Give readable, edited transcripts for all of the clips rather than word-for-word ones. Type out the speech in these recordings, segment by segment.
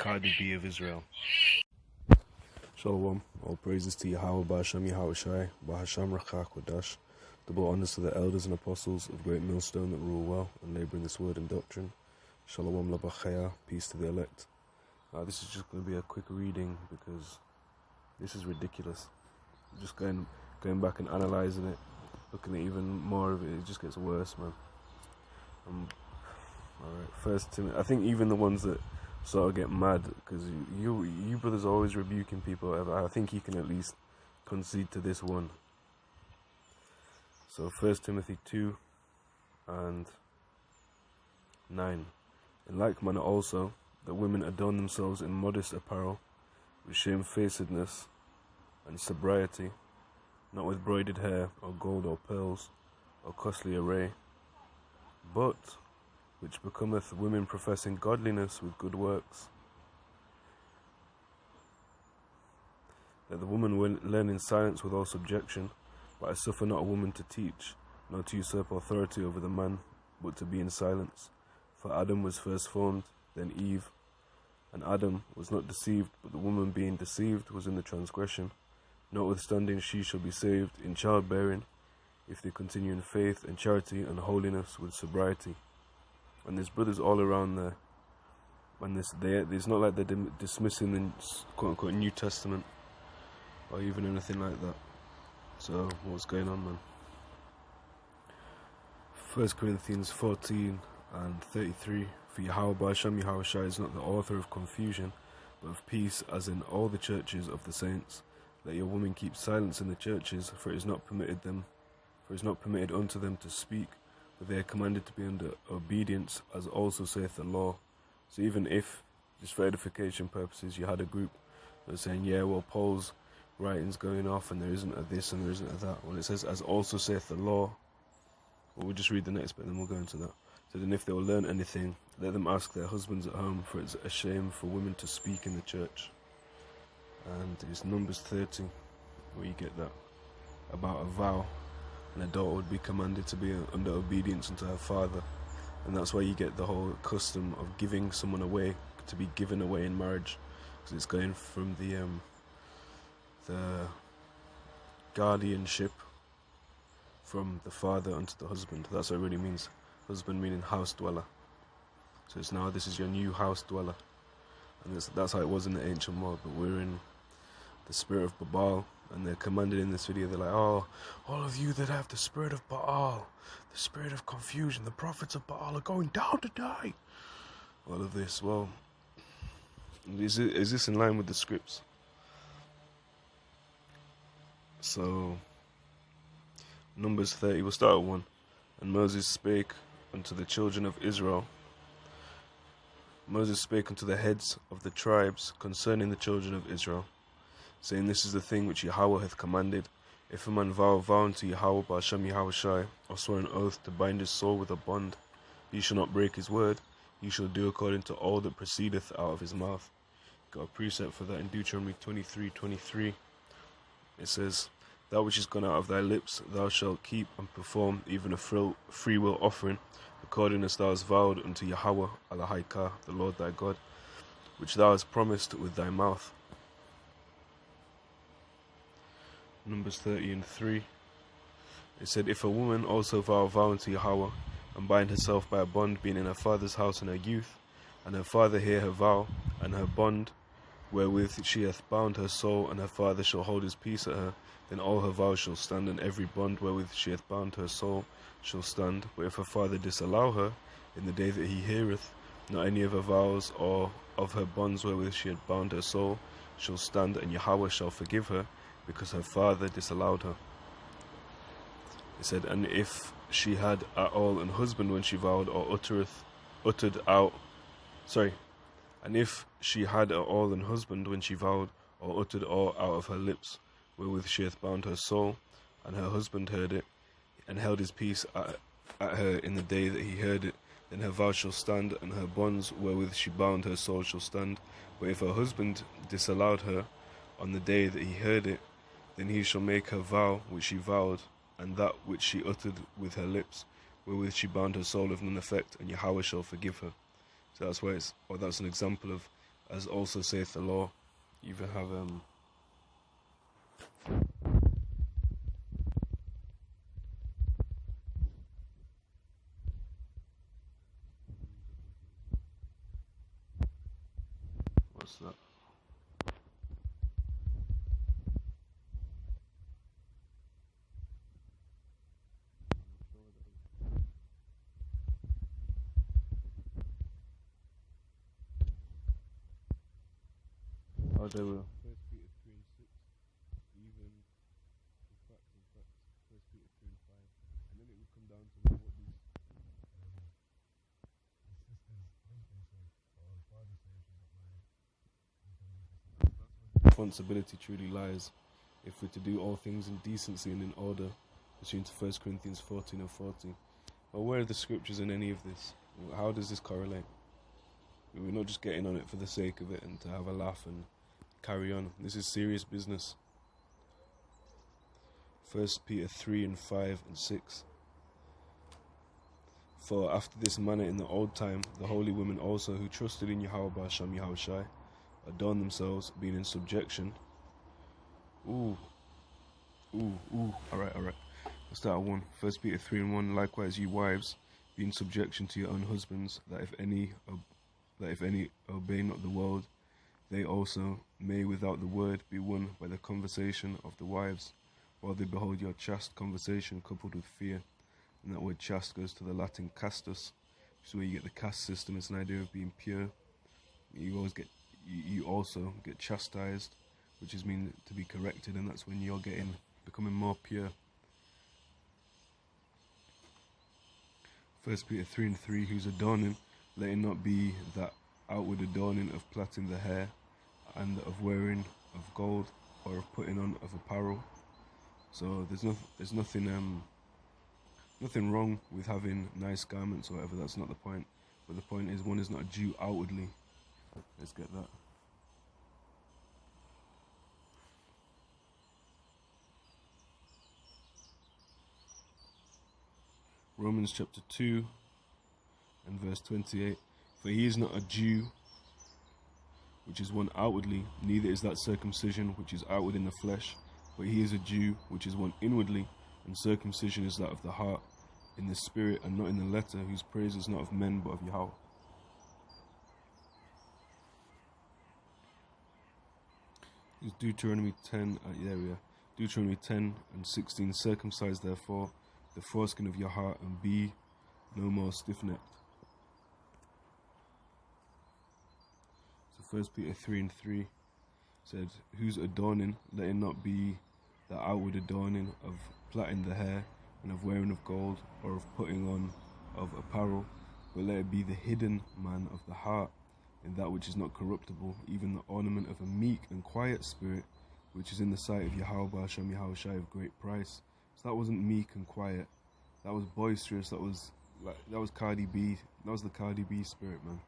Cardi B of Israel. Shalom, all praises to Yahawah, bahasham, Yahawashi, bahasham, Kodash. Double honors to the elders and apostles of Great Millstone that rule well and labour in this word and doctrine. Shalom labachaya, peace to the elect. This is just going to be a quick reading because this is ridiculous. Just going back and analysing it, looking at even more of it, it just gets worse, man. Alright, First Timothy. I think even the ones that sort of get mad, because you brothers are always rebuking people, I think you can at least concede to this one. So 1 Timothy 2 and 9. In like manner also, that women adorn themselves in modest apparel, with shamefacedness and sobriety, not with broided hair, or gold, or pearls, or costly array, but which becometh women professing godliness with good works. That the woman will learn in silence with all subjection, but I suffer not a woman to teach, nor to usurp authority over the man, but to be in silence. For Adam was first formed, then Eve. And Adam was not deceived, but the woman being deceived was in the transgression. Notwithstanding she shall be saved in childbearing, if they continue in faith and charity and holiness with sobriety. And there's brothers all around there. And it's not like they're dismissing the quote-unquote New Testament or even anything like that. So what's going on, man? 1 Corinthians 14 and 33. For Yahawah, bahasham, Yahawashi is not the author of confusion, but of peace, as in all the churches of the saints. Let your women keep silence in the churches, for it is not permitted unto them to speak, but they are commanded to be under obedience, as also saith the law. So even if, just for edification purposes, you had a group that was saying, yeah, well, Paul's writing's going off, and there isn't a this and there isn't a that. When it says, as also saith the law, well, we'll just read the next bit, and then we'll go into that. So then if they will learn anything, let them ask their husbands at home, for it's a shame for women to speak in the church. And it's Numbers 30, where you get that, about a vow. And a daughter would be commanded to be under obedience unto her father. And that's why you get the whole custom of giving someone away, to be given away in marriage. Because it's going from the guardianship from the father unto the husband. That's what it really means. Husband meaning house dweller. So it's now, this is your new house dweller. And that's how it was in the ancient world. But we're in the spirit of Baal. And they're commanded in this video, they're like, oh, all of you that have the spirit of Baal, the spirit of confusion, the prophets of Baal are going down to die. All of this, well, is this in line with the scripts? So, Numbers 30, we'll start at 1. And Moses spake unto the children of Israel. Moses spake unto the heads of the tribes concerning the children of Israel, saying, this is the thing which Yahawah hath commanded. If a man vow unto Yahawah, bahasham, Yahawashi, or swear an oath to bind his soul with a bond, he shall not break his word. He shall do according to all that proceedeth out of his mouth. Got a precept for that in Deuteronomy 23:23. It says, that which is gone out of thy lips thou shalt keep and perform, even a free will offering, according as thou hast vowed unto Yahawah, the Lord thy God, which thou hast promised with thy mouth. Numbers 30:3. It said, if a woman also vow unto Yahawah, and bind herself by a bond, being in her father's house in her youth, and her father hear her vow, and her bond, wherewith she hath bound her soul, and her father shall hold his peace at her, then all her vows shall stand, and every bond wherewith she hath bound her soul shall stand. But if her father disallow her, in the day that he heareth, not any of her vows or of her bonds wherewith she had bound her soul shall stand, and Yahawah shall forgive her, because her father disallowed her. It said, and if she had at all an husband when she vowed, or and if she had at all an husband when she vowed, or uttered all out of her lips, wherewith she hath bound her soul, and her husband heard it, and held his peace at her in the day that he heard it, then her vow shall stand, and her bonds wherewith she bound her soul shall stand. But if her husband disallowed her on the day that he heard it, then he shall make her vow which she vowed, and that which she uttered with her lips, wherewith she bound her soul of none effect, and Yahawah shall forgive her. So that's why that's an example of as also saith the law. You even have what's that? Oh, they will. First Peter 3 and 6, even in fact, First Peter 3 and 5, and then it would come down to what these responsibility truly lies. If we're to do all things in decency and in order, pursuant to 1 Corinthians 14 and 40. But where are the scriptures in any of this? How does this correlate? We're not just getting on it for the sake of it and to have a laugh and carry on. This is serious business. 1 Peter 3 and 5 and 6. For after this manner in the old time, the holy women also who trusted in Yahawah, bahasham, Yahawashi, adorned themselves, being in subjection. Alright. Let's start at 1. 1 Peter 3 and 1. Likewise, you wives, be in subjection to your own husbands, that if any obey not the world, they also may without the word be won by the conversation of the wives, while they behold your chaste conversation coupled with fear. And that word chaste goes to the Latin castus, which is where you get the caste system. It's an idea of being pure. You also get chastised, which is mean to be corrected, and that's when you're becoming more pure. 1 Peter 3 and 3, whose adorning, let it not be that outward adorning of plaiting the hair, and of wearing of gold, or of putting on of apparel. So there's nothing wrong with having nice garments or whatever. That's not the point. But the point is, one is not a Jew outwardly. Let's get that. Romans chapter 2 and verse 28. For he is not a Jew, which is one outwardly, neither is that circumcision which is outward in the flesh, but he is a Jew, which is one inwardly, and circumcision is that of the heart, in the spirit and not in the letter, whose praise is not of men but of Yahawah. It's Deuteronomy 10, Deuteronomy 10 and 16. Circumcise therefore the foreskin of your heart, and be no more stiff-necked. So 1 Peter 3 and 3 said, whose adorning, let it not be the outward adorning of plaiting the hair, and of wearing of gold, or of putting on of apparel, but let it be the hidden man of the heart, in that which is not corruptible, even the ornament of a meek and quiet spirit, which is in the sight of Yahawah, bahasham, Yahawashi, of great price. So that wasn't meek and quiet. That was boisterous. That was Cardi B. That was the Cardi B spirit, man.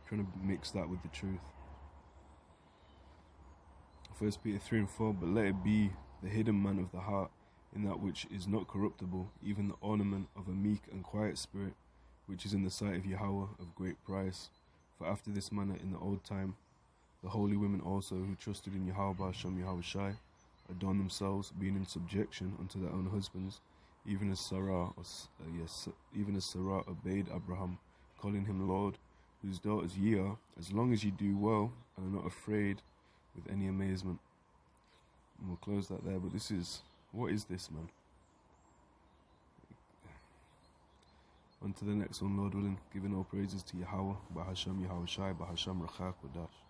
Trying to mix that with the truth. 1 Peter 3 and 4. But let it be the hidden man of the heart, in that which is not corruptible, even the ornament of a meek and quiet spirit, which is in the sight of Yahawah, of great price. For after this manner in the old time, the holy women also who trusted in Yahawah, bahasham, Yahawashi, adorned themselves, being in subjection unto their own husbands, even as Sarah obeyed Abraham, calling him Lord, whose daughters ye are, as long as ye do well and are not afraid with any amazement. And we'll close that there. But what is this, man? On to the next one, Lord willing, giving all praises to Yahawah, bahasham, Yahawashi, bahasham, Rachak, Wadash.